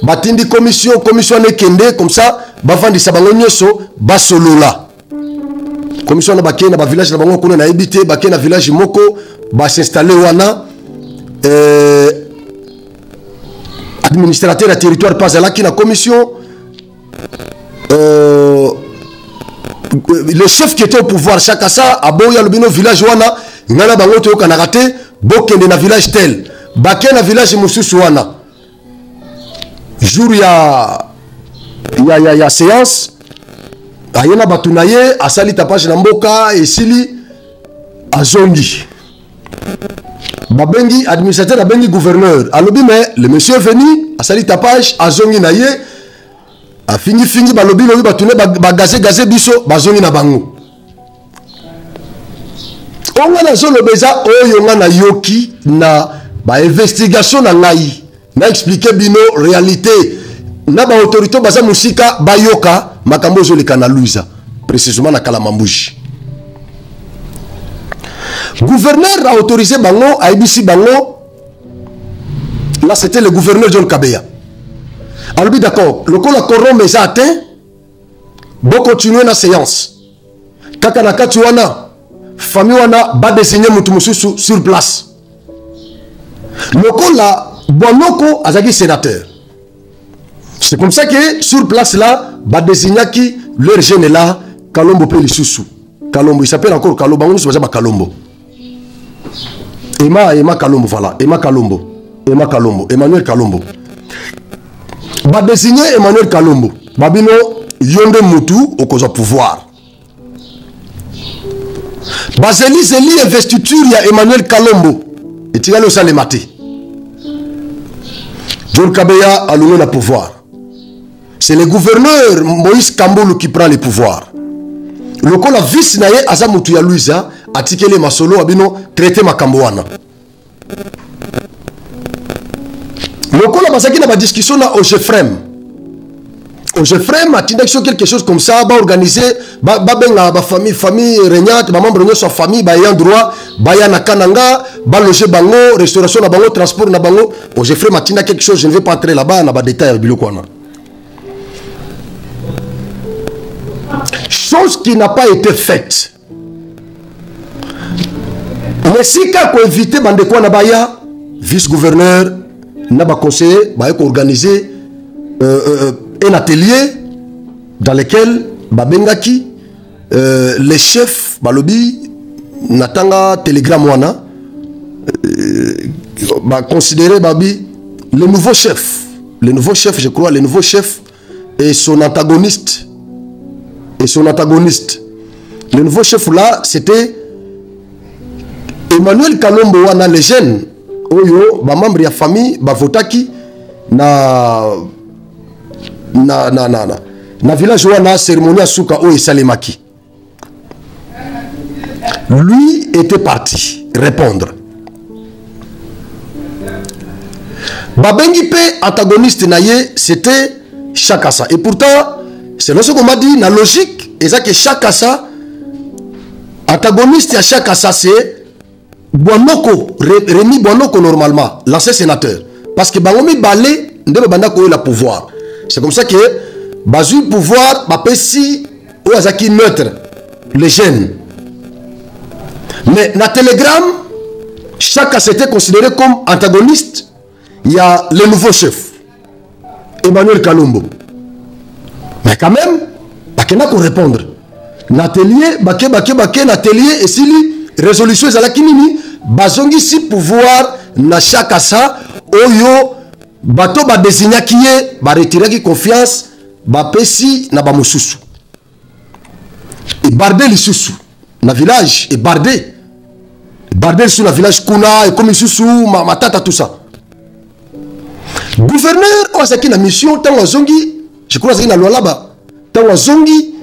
D: Batindi commission, commission nekende comme ça. Bavandi sabangonyoso, basolola. Commission na bakena na ba village na bango kuna na habité, bakena village moko, ba s'installer wana. Administrateur à territoire pas là qui na commission. Le chef qui était au pouvoir chaque ça aboya lubino village wana ngala bango to kanarate bokende na village tel bake na village mosusu wana jour ya séance ayena batu na ye asali tapage na mboka esili azongi babengi administrateur abengi gouverneur alobi mais le monsieur est venu asali tapage azongi na ye afingi balobi lobi batune bagaze biso bazongi na bango onga na zolo beza oyo nga na yoki na ba investigation na ngai na expliquer bino réalité na ba autorité baza musika bayoka makambo zoleka na Luiza précisément na Kalamambushi. Gouverneur a autorisé bango a ibisi bango. Là c'était le gouverneur John Kabeya. Alors lui d'accord, le col a corrompt mais ça atteint. Bon continuer la séance. Kaka na kati wana famille wana ba désigner mutu mususu sur place. Le col a Bonoko azaki sénateur. C'est comme ça que sur place là, ba désigner qui leur jeune là, Kalombo pe lisusu. Kalombo, il s'appelle encore Kalombo, on se passe Kalombo. Emma Kalombo, voilà, Emma Kalombo, Emmanuel Kalombo. Ba désigner Emmanuel Kalombo. Babino yonde mutu au cause pouvoir. Bazeli investiture ya Emmanuel Kalombo. Et tu vas le salemate. John Kabeya a le pouvoir. C'est le gouverneur Moïse Kamboulou qui prend le pouvoir. Le col a vice naye azamutu ya Luiza atikele masolo abino traité makamboana. Le col a basaki na ba discussion na Ogefrem. Ogefrem a tindaction quelque chose comme ça ba organiser ba benga ba famille regnante ba membre de sa famille ba ayant droit ba ya na kananga ba loger bango restauration na bango transport na bango. Ogefrem a tinda quelque chose, je ne vais pas entrer là-bas na ba détail biloko wana. Chose qui n'a pas été faite. Mais si quand on invite Bandekwa Nabaya, vice-gouverneur, Naba conseiller, bah organiser un atelier dans lequel Babengaki, les chefs, Balobi, Natanga, Telegram Wana, considérer Babi le nouveau chef, je crois, le nouveau chef et son antagoniste. Le nouveau chef là, c'était Emmanuel Kalombo wana les jeunes oyo ba membre ya famille ba votaki na village wana cérémonie à Souka oyo salemaki. Lui était parti répondre. Babengi pe antagoniste naye c'était Chakassa. Et pourtant c'est ce qu'on m'a dit, la logique, et ça que Chakassa, antagoniste à Chakassa, c'est Bonoko, Rémi Bonoko normalement, l'ancien sénateur. Parce que Bangomi Balé, ne peut pas le pouvoir. C'est comme ça que Bazu pouvoir, Bapesi, ou Azaki neutre, les jeunes. Mais dans Telegram, Chakassa était considéré comme antagoniste. Il y a le nouveau chef, Emmanuel Kalombo. Mais quand même, il faut répondre. L'atelier, l'atelier, et si la résolution est à la kinini, bazongi si pouvoir na Chakassa, oyo, bato ba désigna qui est, ba retirer qui confiance, ba pesi na ba mosusu. Et bardé l'isusu, na village, et bardé. Bardé sur la village Kuna, et comme isusu, matata, tout ça. Gouverneur, on a une mission, tant que zongi, je crois que c'est une loi là-bas. Tant que zongi,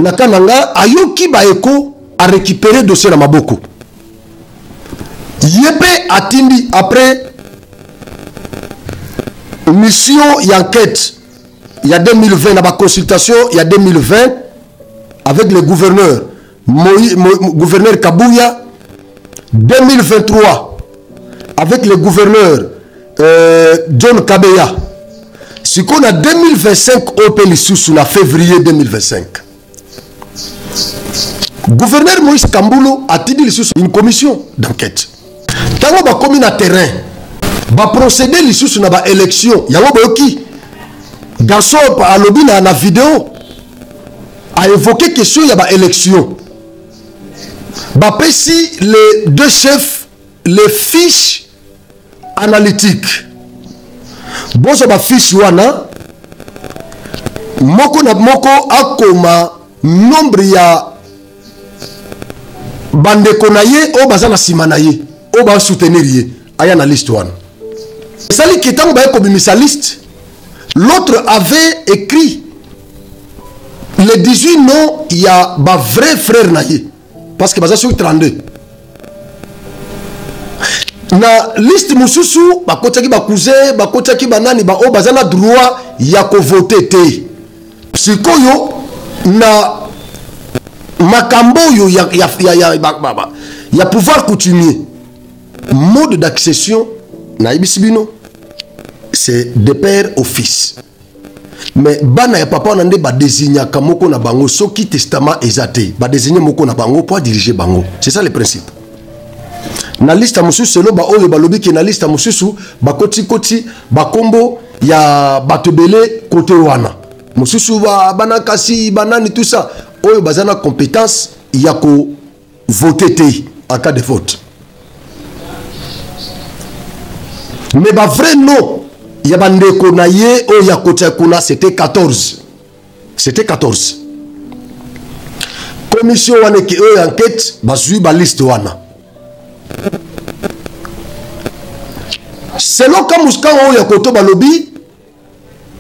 D: na kananga, ayoki baeko a récupéré dossier na maboko. Yépe atindi après mission et enquête. Il y a 2020, na ba consultation, il y a 2020 avec le gouverneur gouverneur Kabouya. 2023 avec le gouverneur John Kabeya. Ce qu'on a 2025 au pays sous la février 2025. Gouverneur Moïse Kamboulou a dit une commission d'enquête. Quand on va commis à terrain, va procéder sur une élection. Il y a un garçon à lobby dans la vidéo a évoqué question il y a une élection. Si les deux chefs les fiches analytiques. Bon, ça va fiche wana. Moko na moko akoma nombre ya bande konaye o bazana simanaye o ba soutenir ye aya na liste wana. Sali kitango ba ko bimisa liste. L'autre avait écrit les 18 noms, il y a ba vrai frère naye parce que baza sur 32. Na liste mususu bakotaki ba cousin bakotaki banani ba o bazana droit ya ko voter te. Sikoyo na makambo yo ya pouvoir coutumier. Mode d'accession na ibisibino c'est de père au fils. Mais bana ya papa on ande ba désigner kamoko na bango soki testament ezate ba désigner moko na bango pour diriger bango. C'est ça le principe. Na liste mususu selo ba oyo balobi ki na liste mususu ba koti ba kombo ya batebele côté wana. Mususu ba bana kasi banani tout ça oyo bazana compétence ya ko voter te en cas de vote. Mais ba vrai non ya bandeko na ye o ya kota kuna c'était 14. C'était 14. Commission wana ki enquête bazui ba liste wana. Selon Kamuska o ya koto balobi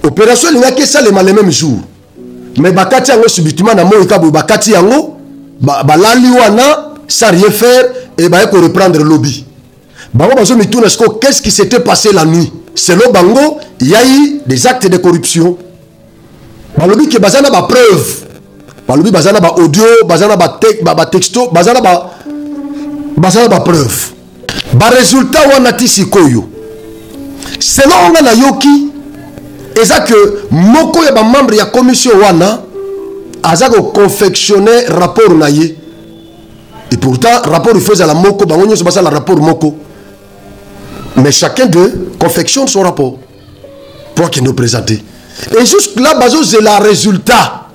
D: opération l'ingaki ça le même jour. Mais bakati yango subitement na moyo kabu bakati yango balali wana sans rien faire et ba ko reprendre le lobby. Bango bazo mituna sko qu'est-ce qui s'était passé la nuit? Selon Bango, il y a eu des actes de corruption. Balobi ki bazana ba preuve. Balobi bazana ba audio, bazana ba texto, bazana ba preuve. Ba résultat wana tisikoyo. Selon on na yoki eza que moko ya ba membre ya commission wana azako confectionner rapport na ye. Et pourtant rapport il faisait la moko bango nyoso basa la rapport moko. Mais chacun d'eux confectionne son rapport pour qu'il nous présente. Et jusque là bazo c'est la résultat.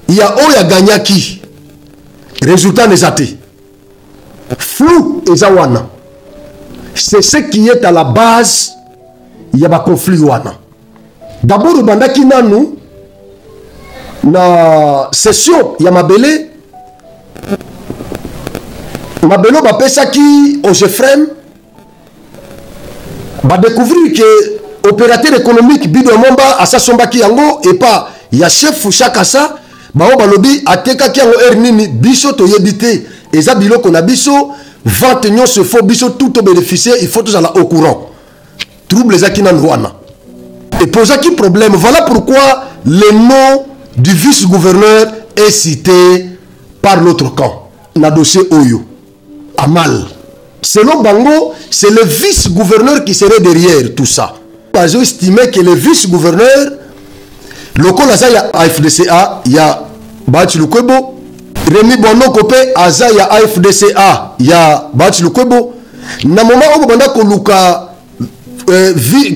D: Il y a oya gagné qui. Résultat n'est até. Flou et zawana. C'est ce qui est à la base. Il y a un conflit wana. D'abord le bandaki nanu na session il y a mabele ba pesa ki au Jefrem ba découvrir que opérateur économique Bido Momba asa sombaki yango et pas ya chef Chakasa ba o balobi ateka ki yango ernini biso to yebité eza biloko na biso vente nyonso fo biso tout au bénéficier il faut tous aller au courant trouble les akina nwana et poser qui problème. Voilà pourquoi le nom du vice-gouverneur est cité par l'autre camp na dossier Oyo Amal. Selon Bango, c'est le vice-gouverneur qui serait derrière tout ça. Ils ont estimé que le vice-gouverneur, le Kolaza ya AFDCA, il y a Bachi Lukwebo, Rémi Bono Kopé, Aza ya AFDCA, il y a Bachi Lukwebo. Na moment où Banda Koluka,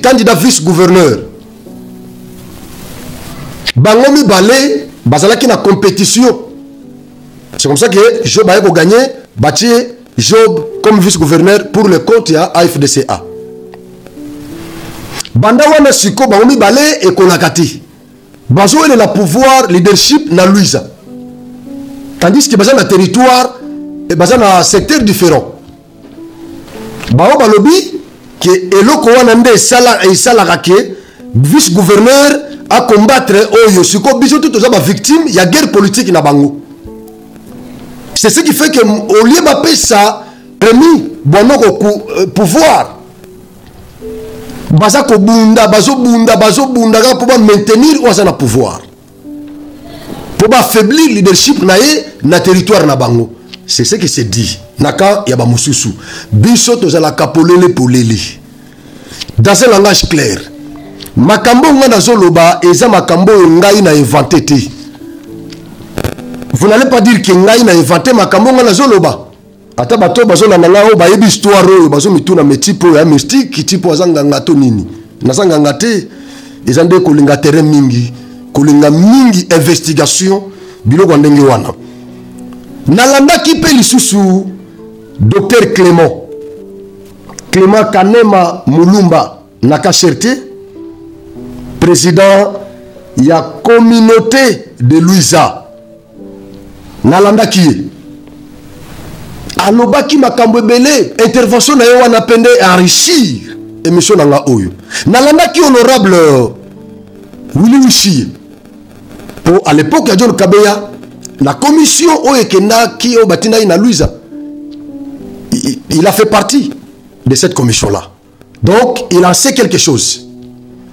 D: candidat vice-gouverneur, Bango mi balé, Bazala qui na compétition. C'est comme ça que Job a gagné, Bachi Job comme vice-gouverneur pour le compte à AFDCA. Banda wana siko baomi balé et konakati. Bazo elle la pouvoir leadership na Louisa. Tandis que bazana territoire et bazana secteur différent. Bao balobi que eloko wana nde sala et sala rake vice-gouverneur à combattre oyo siko biso tout za ba victime ya guerre politique na bango. C'est ce qui fait que au lieu d'appeler ça Rémi Bonoko pouvoir bazako bunda bazo bunda pour maintenir ou ça na pouvoir pour affaiblir le leadership naé na territoire na bango. C'est ce qui se dit naka ya ba mususu biso to za la kapolele poleli dans un langage clair makambo ngana zoloba eza makambo ngai na inventé te. Vous n'allez pas dire que ngai na inventé makambo ngana zoloba ata bato bazona na ngao ba yebi histoire oyo bazo mituna metipo ya mystique tipo azanga ngato nini nazanga ngate ezande kolinga terrain mingi kolinga mingi investigation biloko ndenge wana nalanda ki pe lisusu docteur Clément Clément Kanema Moulumba Nakacherte, président de la communauté de Luiza. Nalanda qui alobaki makambo ebele intervention na yo wana pende enrichir émission nanga oyo. Nalanda qui honorable Willy Wishi. Pour à l'époque ya John Kabeya, la commission Oyekenda qui au batina na Luiza, il a fait partie de cette commission là. Donc il en sait quelque chose.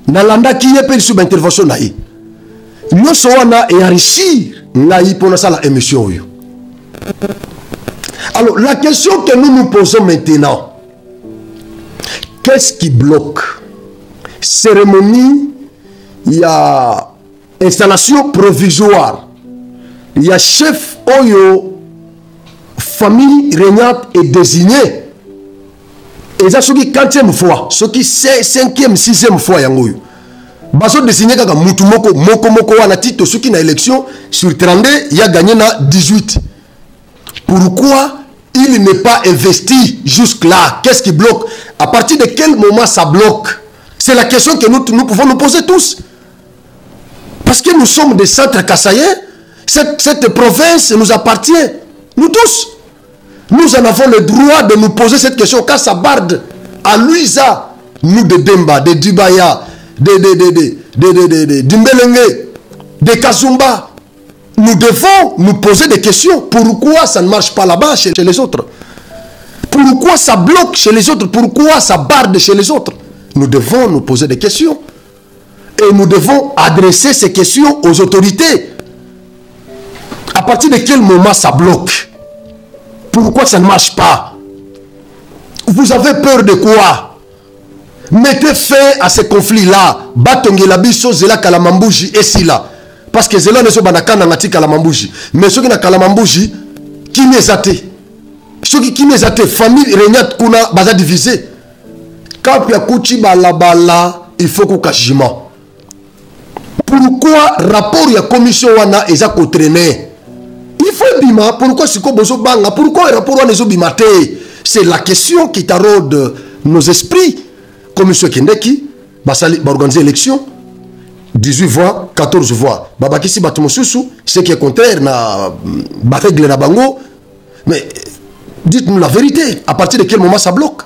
D: Nalanda qui est sous intervention naï. Nous sommes et enrichir naï pour la émission. Alors la question que nous nous posons maintenant, qu'est-ce qui bloque? Cérémonie, il y a installation provisoire, il y a chef Oyo, famille régnante est désignée. Et ça, ce qui 4e fois, ce qui 5e, 6e fois, yangoyo. Baso désigné kaka mutu moko wana titre ce qui na élection sur 32, il a gagné na 18. Pourquoi il n'est pas investi jusque là? Qu'est-ce qui bloque? À partir de quel moment ça bloque? C'est la question que nous pouvons nous poser tous. Parce que nous sommes des centres kassaïens, cette province nous appartient, nous tous. Nous en avons le droit de nous poser cette question car ça barde à Luiza, nous de Demba, de Dubaya, de Dimbelenge, de Kazumba. Nous devons nous poser des questions. Pourquoi ça ne marche pas là-bas chez les autres? Pourquoi ça bloque chez les autres? Pourquoi ça barde chez les autres? Nous devons nous poser des questions. Et nous devons adresser ces questions aux autorités. À partir de quel moment ça bloque? Pourquoi ça ne marche pas? Vous avez peur de quoi? Mettez fin à ces conflits-là. Batongi la biso zela kalamambouji et si là. Parce que zela ne so banakana ngati kalamambouji. Mais ceux qui na kalamambouji, qui nezate? Ceux qui nezate, famille régnante kuna baza divisé. Quand il y a kouchi balabala, il faut qu'on kajima. Pourquoi rapport ya commission wana eza ko traîner? Il faut bima. Pourquoi siko bozo banga? Pourquoi rapport wana ezo bimate? C'est la question qui taraude nos esprits. Commission Kendeki, basali organiser l'élection 18 voix, 14 voix. Babakisi batumosusu, ce qui est contraire na règle na bango. Mais dites-nous la vérité, à partir de quel moment ça bloque?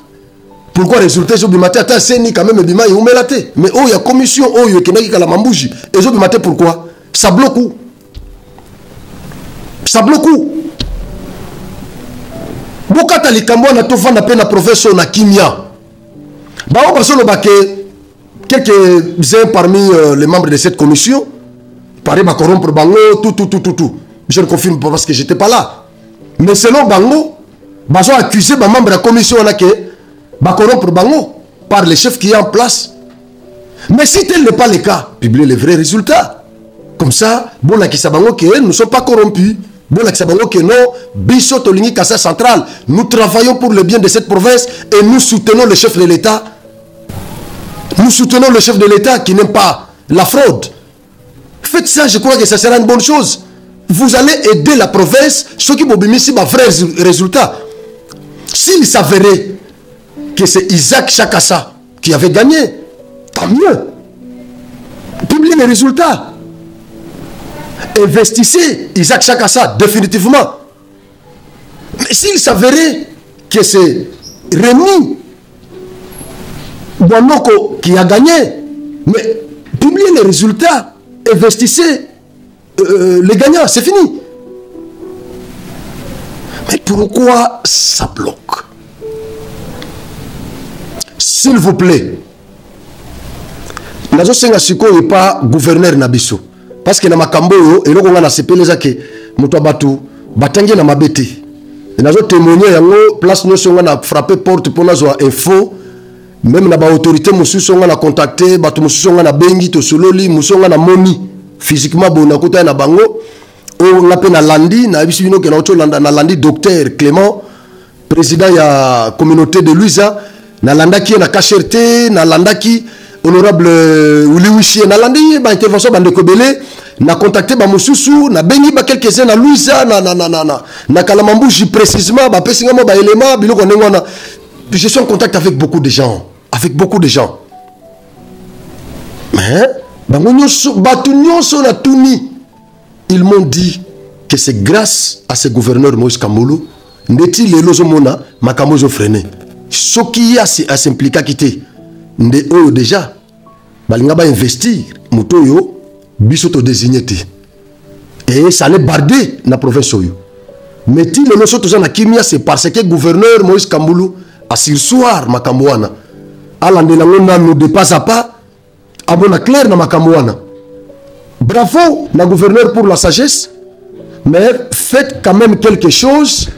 D: Pourquoi résultat zo bimate ata seni quand même bima yumelate? Mais oh il y a commission oh yo Kendeki kala mambuji. Et zo bimate pourquoi? Ça bloque où? Ça bloque où? Bokata likambo na tofa na pe na professeur na kimia. Quelques-uns parmi les membres de cette commission paraît corrompre Bango, tout. Je ne confirme pas parce que je n'étais pas là. Mais selon Bango, ils ont accusé les membres de la commission de corrompre Bango par le chef qui est en place. Mais si tel n'est pas le cas, publiez les vrais résultats. Comme ça, bon, nous ne sommes pas corrompus. Bon, que non, Bisso Tolingi Kassa Central, nous travaillons pour le bien de cette province et nous soutenons le chef de l'État. Nous soutenons le chef de l'État qui n'aime pas la fraude. Faites ça, je crois que ça sera une bonne chose. Vous allez aider la province, ceux qui vont bénéficier de vrais résultats. S'il s'avérait que c'est Isaac Chakassa qui avait gagné, tant mieux. Publiez les résultats. Investissez Isaac Chakassa définitivement. Mais s'il s'avérait que c'est Rémi Bonoko qui a gagné, mais publiez les résultats, investissez les gagnants, c'est fini. Mais pourquoi ça bloque? S'il vous plaît, Nazo Senga Siko n'est pas gouverneur Nabiso. Parce que na makambo yo eloko nga na sepeleza ke moto abatu batangi na mabete. Nazo témoigner yango place nyonso nga na frapper porte pour nazo info. Même na ba autorité mususu nga na contacter batu mususu nga na bengi to sololi mususu nga na moni physiquement bona kota na bango o nga pe na landi na biso bino ke na oto landa na landi docteur Clément président ya communauté de Luiza na landaki na Kacherte na landaki honorable Willy Wishi na landi ba intervention ba ndeko belé na contacter ba mususu na bengi ba quelques-uns na Luiza na Kalamambouji précisément ba pesinga mo ba élément biloko ndengona je suis en contact avec beaucoup de gens. Avec beaucoup de gens. Mais, ils m'ont dit que c'est grâce à ce gouverneur Moïse Kambolo, n'est-il les lozomona, makamozo freiné. Ce qui a s'impliquer quitter. Déjà, balinga ba investir, motoyo, bisoto désigné. Et ça allait barder la province. Mais si les notions de la kimia, c'est parce que le gouverneur Moïse Kambolo a sursoir Makamouana. Alandelangona nous dépasse pas. Abona clair na Makamouana. Bravo, le gouverneur pour la sagesse. Mais faites quand même quelque chose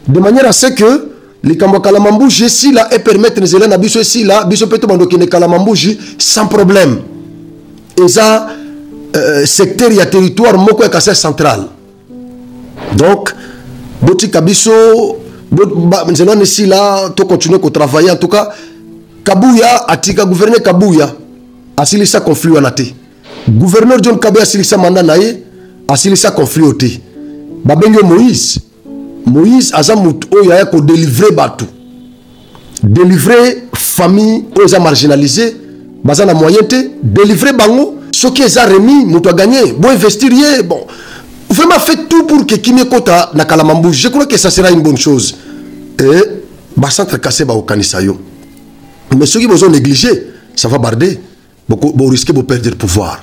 D: de manière à ce que les Kalamambouji ici là et permettre les élèves à ici là, biso peut te Kalamambouji sans problème. Et ça, secteur, il y a territoire, moko est assez central. Donc, Boti Kabiso, nous ici là, tu continues à travailler. En tout cas, Kabouya, Atika, gouverneur Kabouya, Asilisa conflit en athée. Gouverneur John Kabouya, Asilisa Mandanaye, Asilisa conflit en athée. Babenyo Moïse, Azamut, Oya, ko délivrer Batou. Délivrer famille, Oya marginalisée, Bazana moyenté, délivrer Bango. Ce qui est remis, nous avons gagné. Bon, investir, bon. Vraiment, faites tout pour que Kimé Kota na Kalamambou. Je crois que ça sera une bonne chose. Et, bah, centre cassé, bah, au Kanisayo. Mais ceux qui vous ont négligé, ça va barder. Vous risquez de perdre le pouvoir.